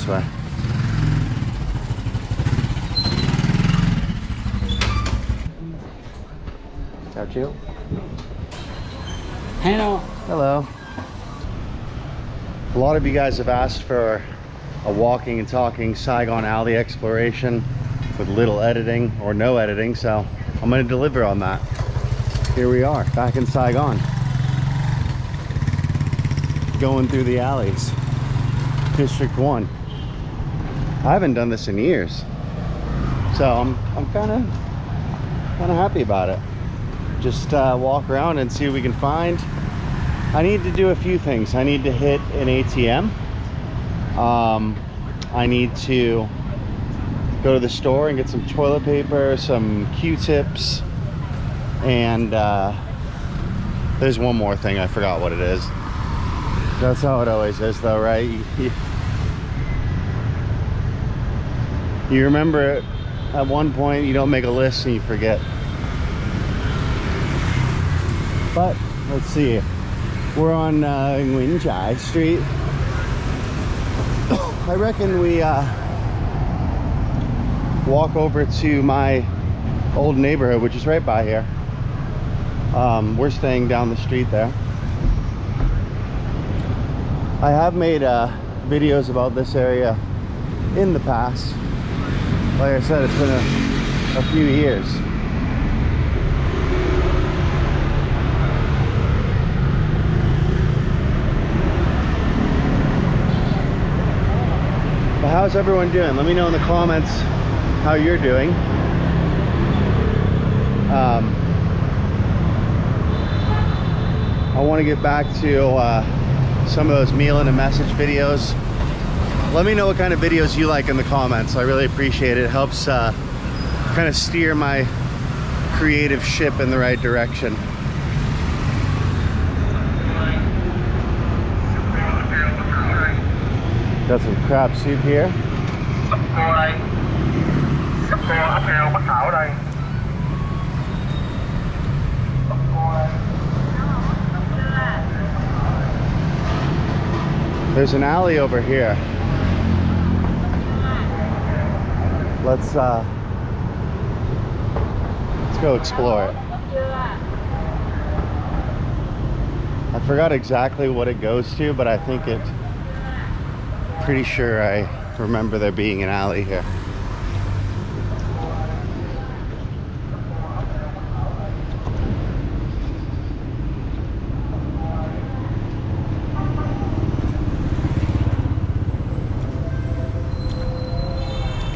this way. Ciao, Chiu. Hello. Hello. A lot of you guys have asked for a walking and talking Saigon alley exploration with little editing or no editing, so I'm going to deliver on that. Here we are, back in Saigon. Going through the alleys. District 1. I haven't done this in years, so I'm kind of happy about it. Just walk around and see what we can find. I need to do a few things. I need to hit an ATM. I need to go to the store and get some toilet paper, some Q-tips, and there's one more thing. I forgot what it is. That's how it always is though, right? You remember it at one point, you don't make a list and you forget. But let's see, we're on Nguyen Trai Street. I reckon we walk over to my old neighborhood, which is right by here. We're staying down the street there. I have made videos about this area in the past. Like I said, it's been a few years. But how's everyone doing? Let me know in the comments how you're doing. I want to get back to some of those meal and a message videos. Let me know what kind of videos you like in the comments. I really appreciate it. It helps kind of steer my creative ship in the right direction. Got some crab soup here. There's an alley over here. Let's go explore it. I forgot exactly what it goes to, but I think pretty sure I remember there being an alley here.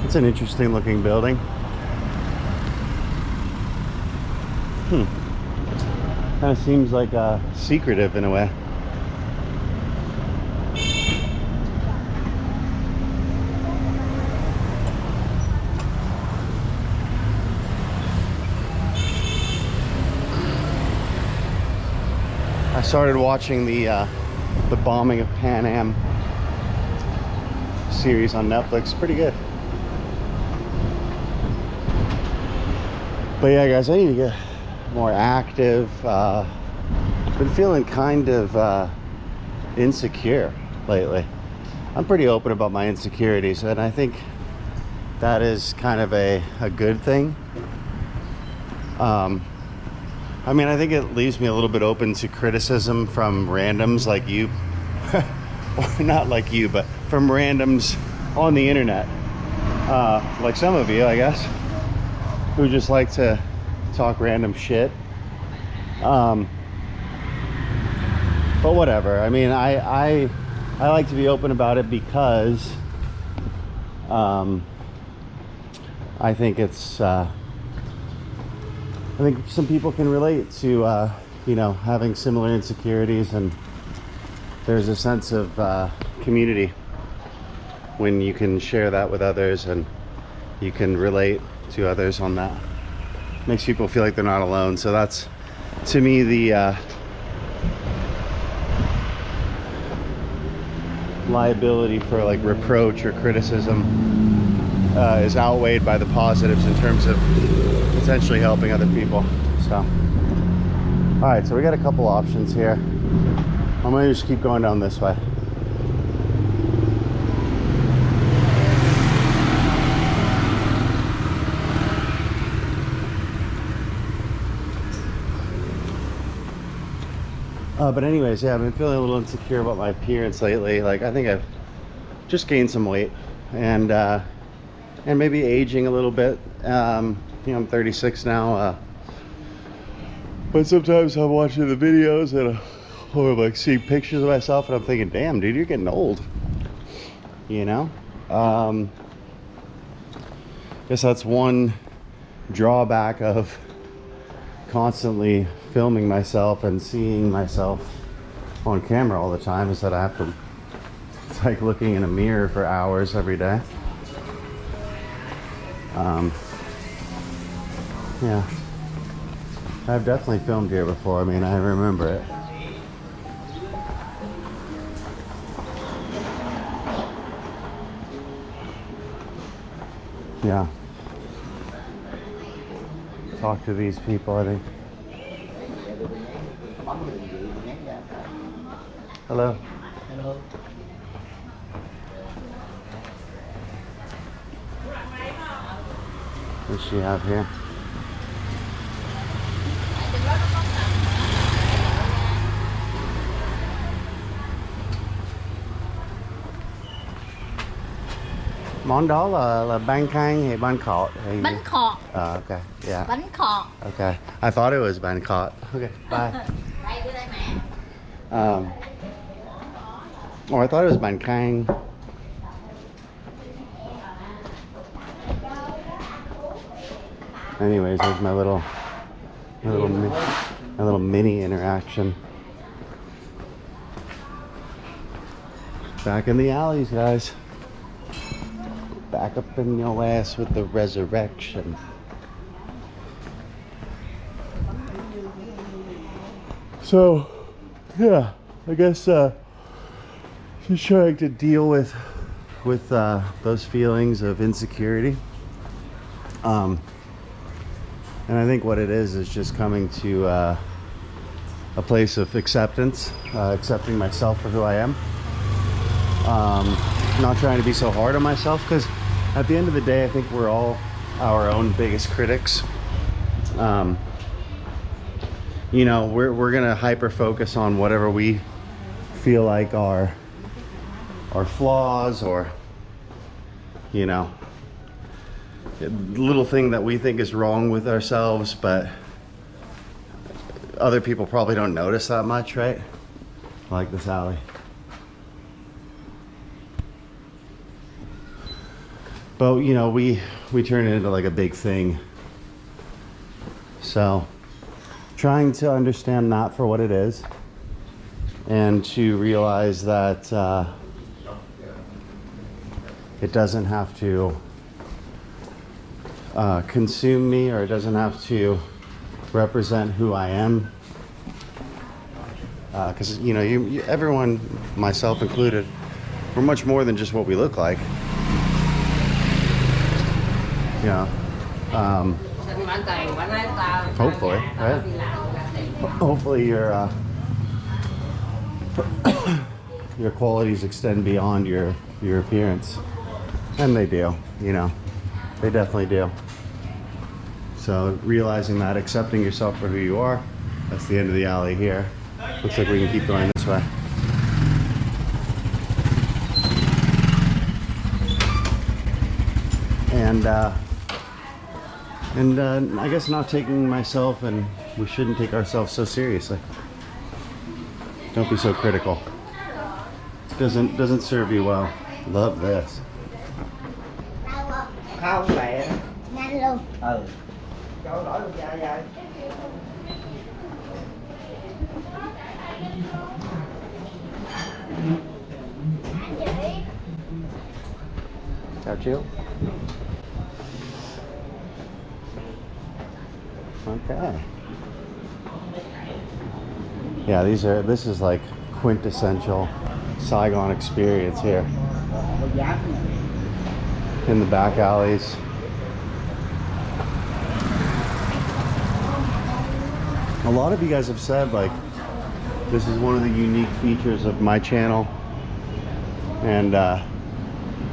It's an interesting looking building. Kind of seems like secretive in a way. I started watching the bombing of Pan Am series on Netflix. Pretty good. But yeah, guys, I need to get more active. Been feeling kind of insecure lately. I'm pretty open about my insecurities, and I think that is kind of a good thing. I mean, I think it leaves me a little bit open to criticism from randoms like you. Or not like you, but from randoms on the internet. Like some of you, I guess, who just like to talk random shit. But whatever. I mean, I like to be open about it because I think it's I think some people can relate to you know, having similar insecurities, and there's a sense of community when you can share that with others and you can relate to others on that. Makes people feel like they're not alone. So that's, to me, the liability for like reproach or criticism is outweighed by the positives in terms of potentially helping other people. So all right, so we got a couple options here. I'm gonna just keep going down this way. But anyways, yeah, I've been feeling a little insecure about my appearance lately. Like, I think I've just gained some weight, and maybe aging a little bit. You know, I'm 36 now, but sometimes I'm watching the videos and or like seeing pictures of myself, and I'm thinking, damn, dude, you're getting old. You know? Guess that's one drawback of constantly filming myself and seeing myself on camera all the time, is that I have to, it's like looking in a mirror for hours every day. Yeah, I've definitely filmed here before. I mean, I remember it. Yeah. Talk to these people, I think. Hello. Hello. What does she have here? Món đó là bánh canh hay bánh khọt? Hay... Bánh khọt. Okay, yeah. Bánh khọt. Okay, I thought it was bánh khọt. Okay, bye. Đây, đưa đây mẹ. Oh, I thought it was bánh canh. Anyways, there's my little mini interaction. Back in the alleys, guys. Back up in your ass with the resurrection. So, yeah, I guess just trying to deal with those feelings of insecurity. And I think what it is just coming to a place of acceptance, accepting myself for who I am. Not trying to be so hard on myself, because at the end of the day, I think we're all our own biggest critics. You know, we're gonna hyper focus on whatever we feel like are flaws, or, you know, little thing that we think is wrong with ourselves, but other people probably don't notice that much, right? Like this alley. But, you know, we turn it into like a big thing. So, trying to understand that for what it is, and to realize that it doesn't have to consume me, or it doesn't have to represent who I am. Because, you know, everyone, myself included, we're much more than just what we look like. Yeah. Hopefully, right? Hopefully your qualities extend beyond your appearance, and they do. You know, they definitely do. So realizing that, accepting yourself for who you are. That's the end of the alley here. Looks like we can keep going this way. And I guess not taking myself, and we shouldn't take ourselves so seriously. Don't be so critical. It doesn't serve you well. Love this. Không mẹ. Nhanh luôn. Cho đổi luôn dạ dạ. Chào chú. Okay. Yeah, this is like quintessential Saigon experience here. In the back alleys. A lot of you guys have said, like, this is one of the unique features of my channel, and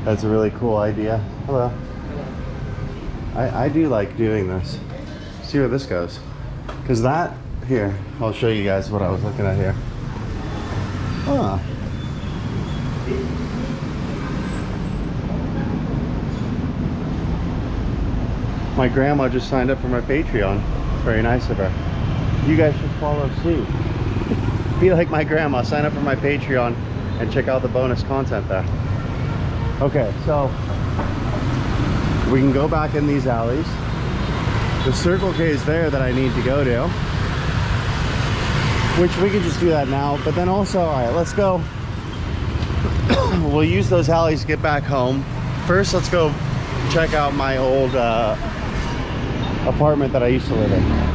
that's a really cool idea. Hello. I do like doing this. See where this goes. Because that, here, I'll show you guys what I was looking at here. Huh. My grandma just signed up for my Patreon. Very nice of her. You guys should follow suit. Be like my grandma, sign up for my Patreon and check out the bonus content there. Okay, so we can go back in these alleys. The Circle K is there that I need to go to, which we can just do that now. But then also, all right, let's go. We'll use those alleys to get back home. First, let's go check out my old apartment that I used to live in.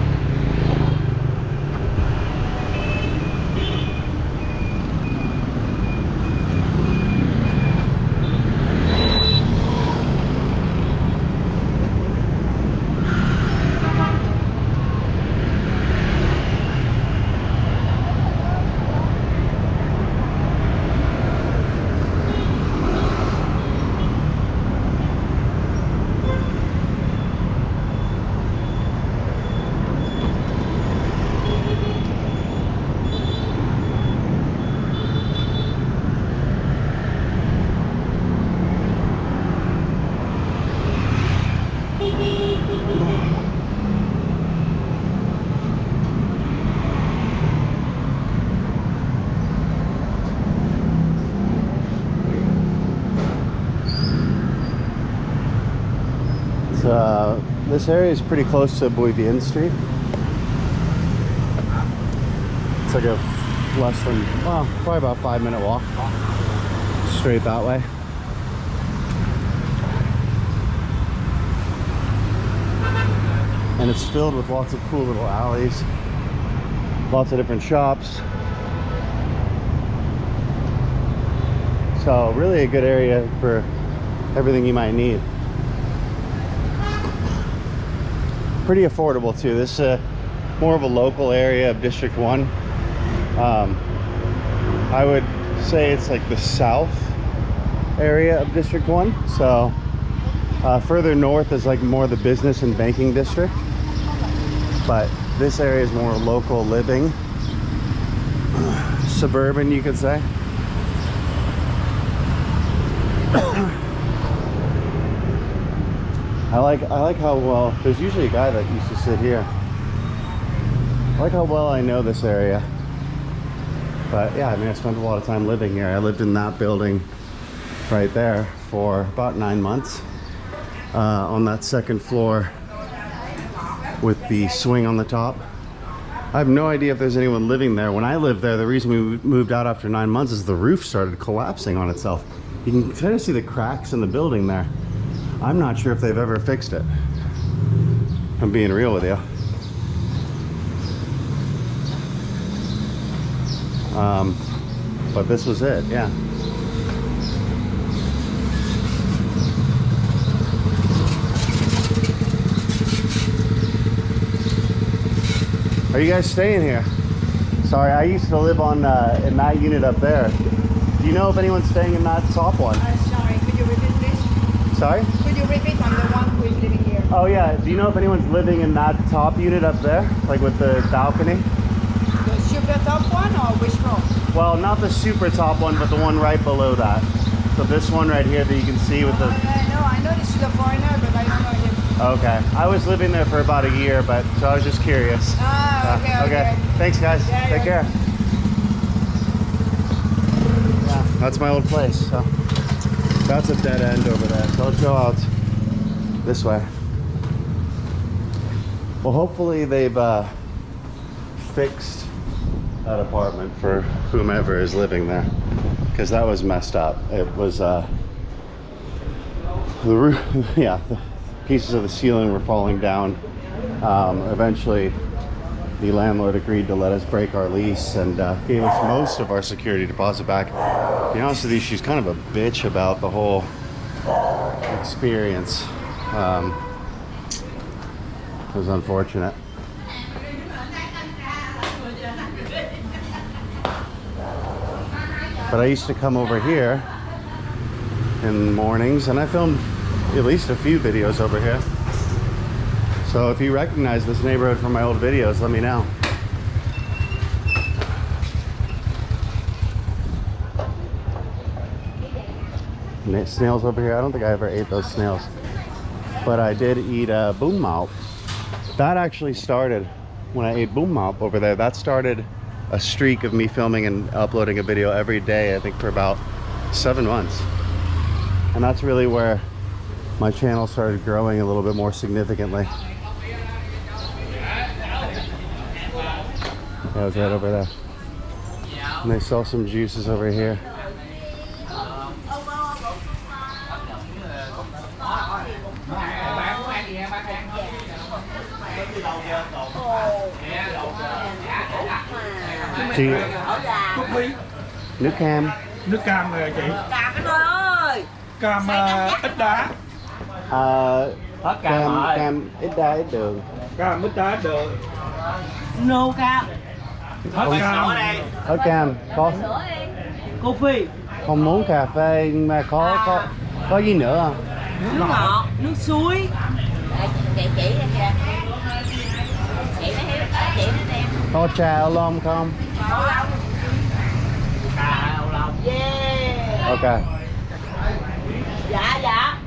This area is pretty close to Bouvier Street. It's like a less than, well, probably about 5-minute walk straight that way. And it's filled with lots of cool little alleys, lots of different shops. So really a good area for everything you might need. Pretty affordable too. This is more of a local area of District 1. I would say it's like the south area of District 1. So further north is like more the business and banking district. But this area is more local living. Suburban, you could say. I like how well, there's usually a guy that used to sit here. I like how well I know this area. But yeah, I mean, I spent a lot of time living here. I lived in that building right there for about 9 months on that second floor with the swing on the top. I have no idea if there's anyone living there. When I lived there, the reason we moved out after 9 months is the roof started collapsing on itself. You can kind of see the cracks in the building there. I'm not sure if they've ever fixed it. I'm being real with you. But this was it, yeah. Are you guys staying here? Sorry, I used to live on in that unit up there. Do you know if anyone's staying in that top one? Sorry, could you repeat this? Sorry? Could you repeat? I'm the one who is living here. Oh yeah, do you know if anyone's living in that top unit up there? Like with the balcony? The super top one or which floor? Well, not the super top one, but the one right below that. So this one right here that you can see with the... I know this is a foreigner, but I don't know him. Okay, I was living there for about a year, but so I was just curious. Okay. Thanks guys, Yeah, take care. Yeah, that's my old place, so that's a dead end over there. So let's go out this way. Well, hopefully they've fixed that apartment for whomever is living there, because that was messed up. It was the roof, yeah, the pieces of the ceiling were falling down. Eventually the landlord agreed to let us break our lease and gave us most of our security deposit back. To be honest with you, she's kind of a bitch about the whole experience. It was unfortunate. But I used to come over here in the mornings and I filmed at least a few videos over here. So if you recognize this neighborhood from my old videos, let me know. snails over here. I don't think I ever ate those snails, but I did eat boom moup. That actually started when I ate boom moup over there. That started a streak of me filming and uploading a video every day, I think for about 7 months. And that's really where my channel started growing a little bit more significantly. Yeah, it was right over there. And they sell some juices over here. Chị, nước cam. Nước cam rồi chị. Cam anh ơi. Cam ít đá. Cam ít đá ít đường. Cam ít đá ít đường. No cam. Hết cam. Hết cam. Coffee. Không muốn cà phê nhưng mà có gì nữa không? Nước ngọt, nước suối. Chị đây kìa. Chị nó hiếu, chị nó đem. Có trà ô long không? Ô long. Trà ô long. Yeah. Ok. Dạ dạ.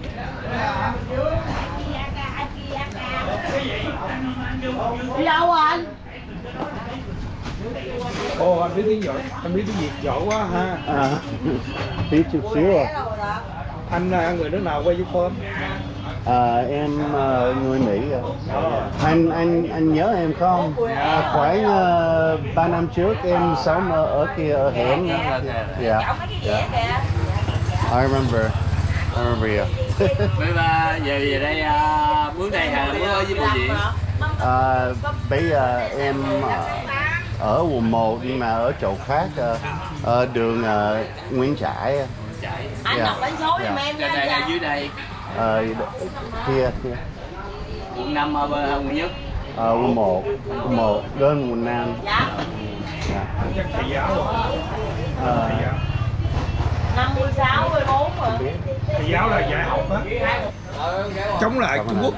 Đi đâu anh? Ồ, anh biết tiếng giỏi, anh biết tiếng Việt giỏi quá ha. Tí chút xíu à. Anh người nước nào quay giúp phơm? Em người Mỹ. Anh nhớ em không? Khoảng 3 năm trước em sống ở kia ở hẻm. Yeah. I remember you. Bây giờ về đây mướn đây hả? Mướn ở với bộ gì? Bây giờ em ở quận 1 nhưng mà ở chỗ khác, ở đường Nguyễn Trai. Anh đọc đánh số giùm em Trên đây hay dưới đây? Kia. Quận 5 ở quận Nhất. Quận 1 đến quận Nam. Dạ. Thầy giáo à? 56, 14 rồi. Thầy giáo là dạy học á. Chống lại Trung Quốc.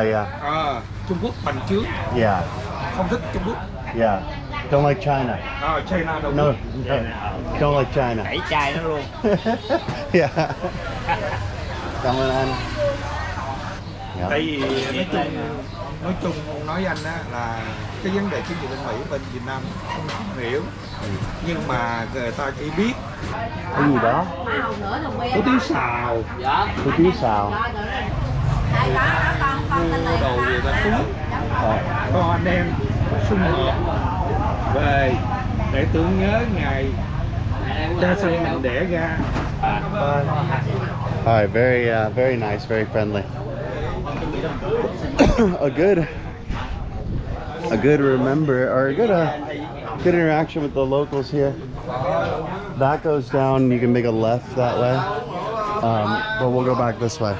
Yeah. Trung Quốc bành trướng. Yeah. Không thích Trung Quốc. Yeah. Don't like China. China đâu. No. Don't like China. Đẩy chai nó luôn. Yeah. Cảm ơn anh. Yeah. Tại vì nói chung nói với anh á là cái vấn đề chính trị bên Mỹ bên Việt Nam không hiểu, nhưng mà người ta chỉ biết Cái gì đó? có tiếng xào, Dạ. Cái tí xào. đồ gì ta cúng con anh em sum họp về để tưởng nhớ ngày cha sinh mình đẻ ra. All right, very nice, very friendly. a good remember, or a good interaction with the locals here. That goes down. You can make a left that way, but we'll go back this way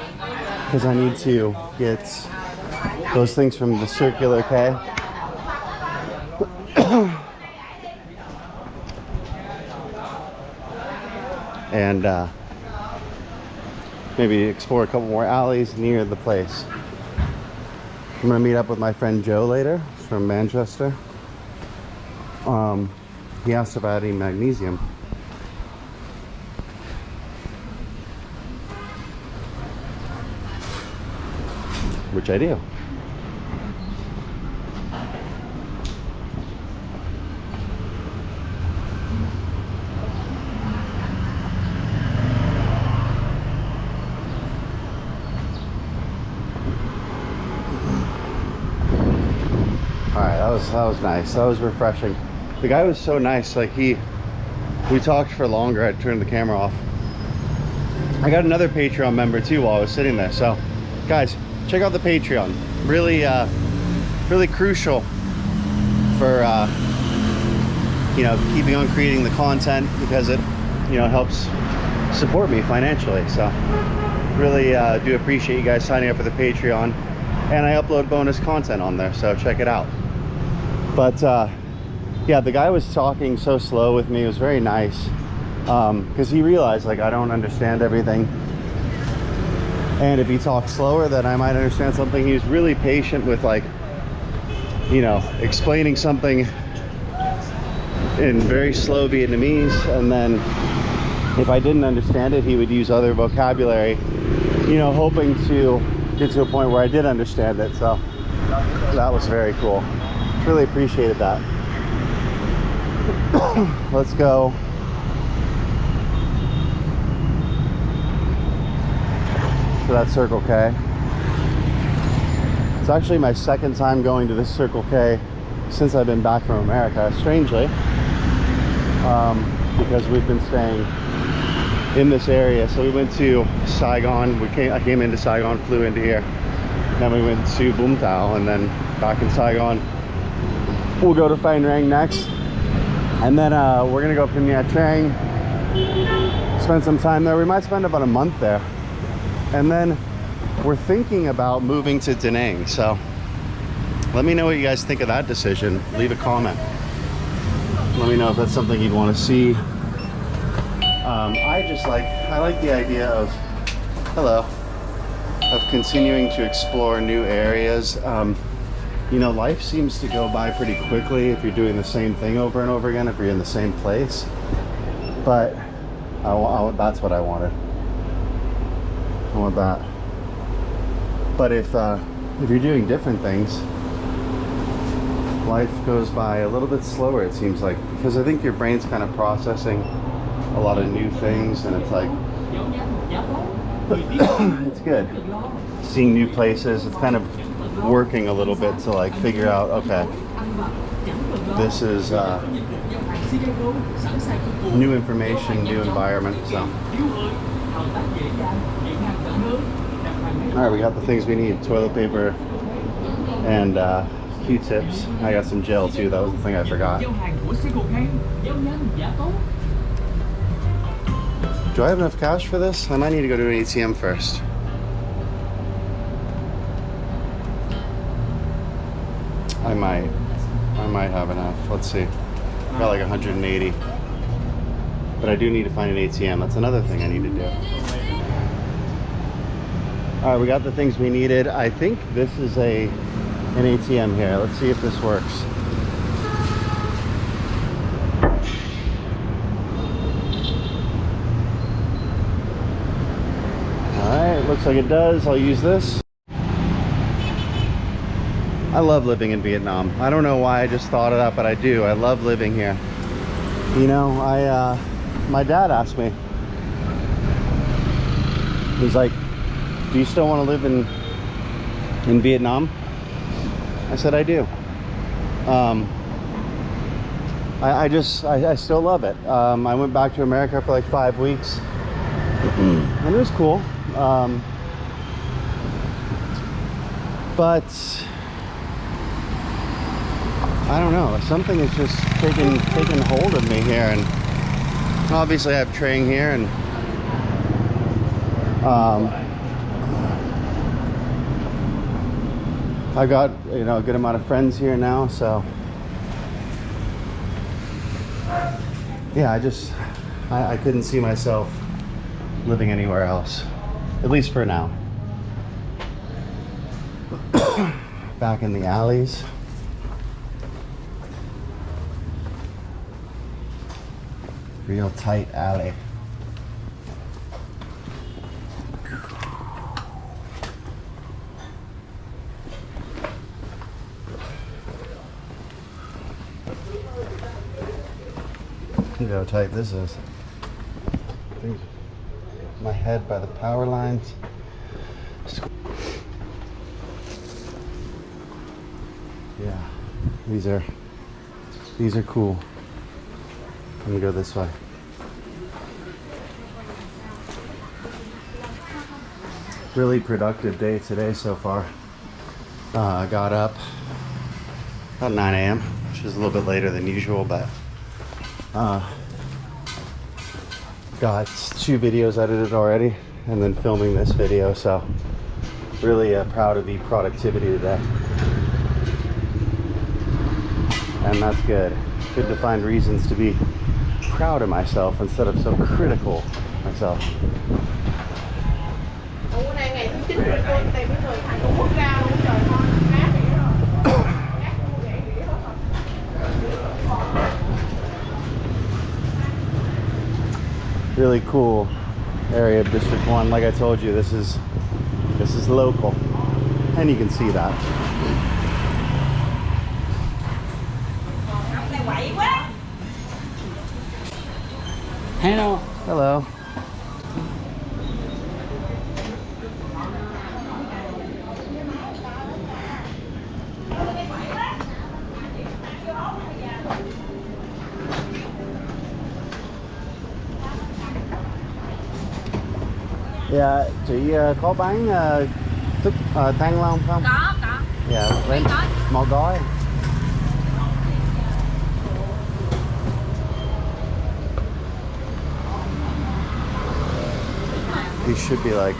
because I need to get those things from the circular K. And maybe explore a couple more alleys near the place. I'm gonna meet up with my friend Joe later from Manchester. He asked about any magnesium. Which I do. That was nice. That was refreshing. The guy was so nice. Like we talked for longer. I turned the camera off. I got another Patreon member too while I was sitting there. So, guys, check out the Patreon. Really, really crucial for keeping on creating the content because it helps support me financially. So, really do appreciate you guys signing up for the Patreon. And I upload bonus content on there, so check it out. But yeah, the guy was talking so slow with me. It was very nice because he realized like I don't understand everything, and if he talked slower then I might understand something. He was really patient with like explaining something in very slow Vietnamese, and then if I didn't understand it, he would use other vocabulary, you know, hoping to get to a point where I did understand it. So that was very cool. Really appreciated that. Let's go. To that Circle K. It's actually my second time going to this Circle K since I've been back from America, strangely, because we've been staying in this area. So we went to Saigon. I came into Saigon, flew into here. Then we went to Bum Tao, and then back in Saigon. We'll go to Phan Rang next, and then we're gonna go up to Nguyen Trai, spend some time there. We might spend about a month there, and then we're thinking about moving to Da Nang. So let me know what you guys think of that decision. Leave a comment. Let me know if that's something you'd want to see. I like the idea of continuing to explore new areas. You know, life seems to go by pretty quickly if you're doing the same thing over and over again, if you're in the same place. But that's what I wanted. I want that. But if you're doing different things, life goes by a little bit slower, it seems like, because I think your brain's kind of processing a lot of new things, and it's like it's good seeing new places. It's kind of working a little bit to like figure out, okay, this is new information, new environment. So all right, we got the things we need: toilet paper and Q-tips. I got some gel too. That was the thing I forgot. Do I have enough cash for this? I might need to go to an ATM first. I might have enough. Let's see. I got like 180. But I do need to find an ATM. That's another thing I need to do. All right, we got the things we needed. I think this is an ATM here. Let's see if this works. Alright, looks like it does. I'll use this. I love living in Vietnam. I don't know why I just thought of that, but I do. I love living here. You know, my dad asked me. He's like, do you still want to live in Vietnam? I said I do. I still love it. I went back to America for like 5 weeks, and it was cool. But I don't know, something is just taking hold of me here, and obviously I have Trang here, and I got, you know, a good amount of friends here now, so yeah, I couldn't see myself living anywhere else, at least for now. Back in the alleys. Real tight alley. Look how tight this is. My head by the power lines. Yeah, these are cool. Let me go this way. Really productive day today so far. I got up about 9 a.m., which is a little bit later than usual, but got 2 videos edited already, and then filming this video, so really proud of the productivity today. And that's good. Good to find reasons to be proud of myself instead of so critical of myself. really cool area of District 1. Like I told you, this is local, and you can see that. Hello. Hello. Dạ, chị có bán thức Thanh Long không? Có. Dạ, lấy gói. một gói. These should be like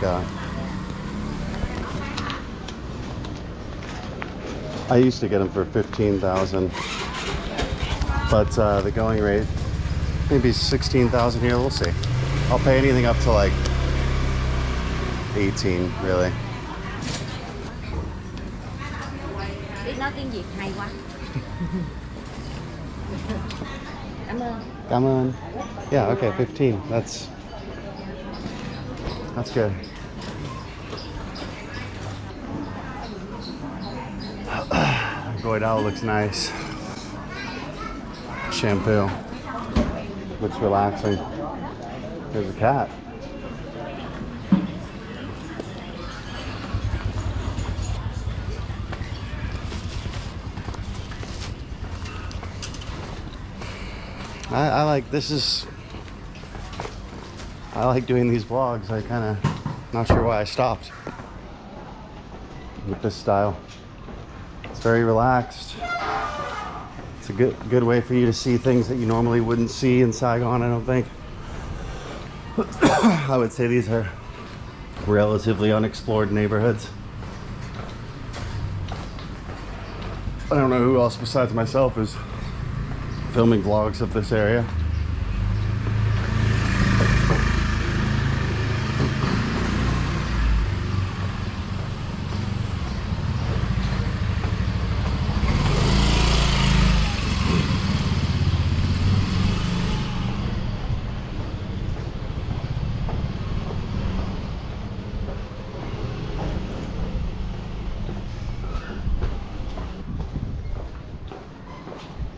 I used to get them for 15,000, but the going rate maybe 16,000 here. We'll see. I'll pay anything up to like 18, really. Biết nói tiếng Việt hay quá. Cảm ơn. Cảm ơn. Yeah, okay, 15. That's good. Goidal looks nice. Shampoo. Looks relaxing. There's a cat. I like I like doing these vlogs. I kind of not sure why I stopped with this style. It's very relaxed. It's a good way for you to see things that you normally wouldn't see in Saigon, I don't think. I would say these are relatively unexplored neighborhoods. I don't know who else besides myself is filming vlogs of this area.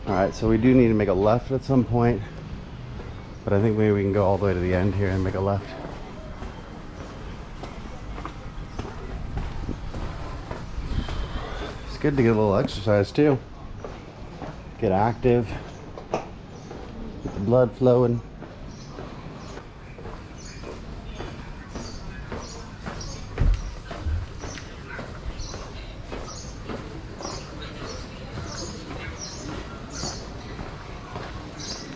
Alright, so we do need to make a left at some point, but I think maybe we can go all the way to the end here and make a left. It's good to get a little exercise too. Get active, get the blood flowing.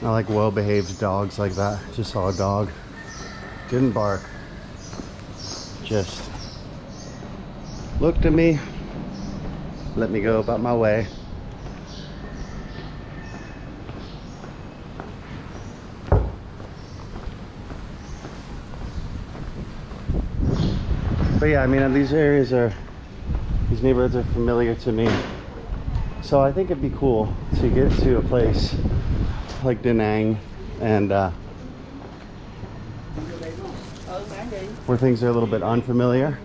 I like well-behaved dogs like that. Just saw a dog. Didn't bark. Just looked at me, let me go about my way. But yeah, I mean, these neighborhoods are familiar to me. So I think it'd be cool to get to a place like Da Nang and where things are a little bit unfamiliar,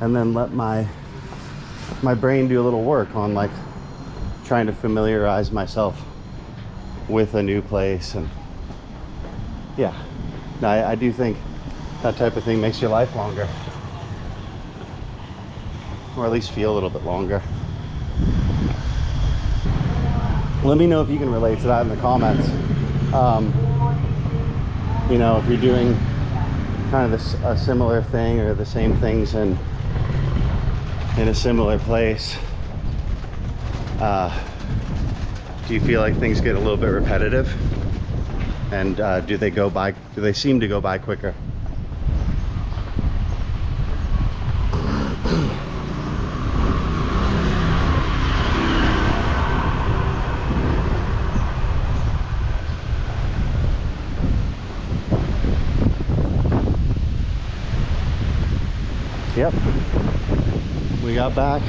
and then let my brain do a little work on like trying to familiarize myself with a new place. And yeah, I do think that type of thing makes your life longer, or at least feel a little bit longer. Let me know if you can relate to that in the comments. You know, if you're doing kind of a similar thing or the same things in a similar place. Do you feel like things get a little bit repetitive? And do they seem to go by quicker? Yep, we got back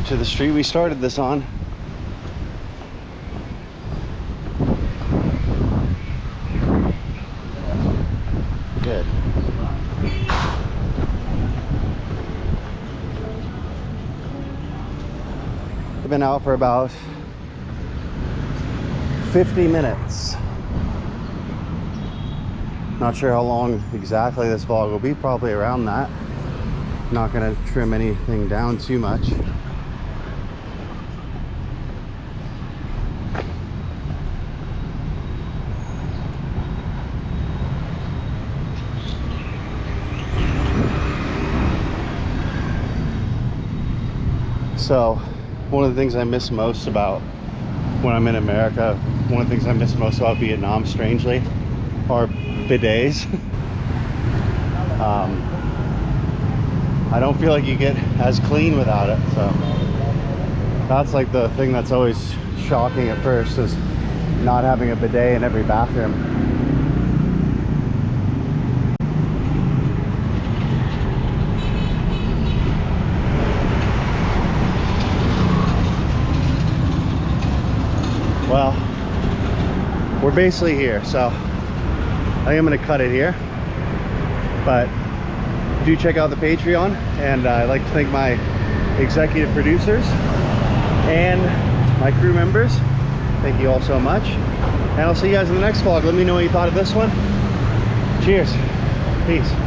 to the street we started this on. I've been out for about 50 minutes. Not sure how long exactly this vlog will be, probably around that. Not gonna trim anything down too much. So, one of the things I miss most about when I'm in America, one of the things I miss most about Vietnam, strangely, are bidets. I don't feel like you get as clean without it, so that's like the thing that's always shocking at first, is not having a bidet in every bathroom. Well, we're basically here, so I am going to cut it here, but do check out the Patreon, and I'd like to thank my executive producers and my crew members. Thank you all so much, and I'll see you guys in the next vlog. Let me know what you thought of this one. Cheers. Peace.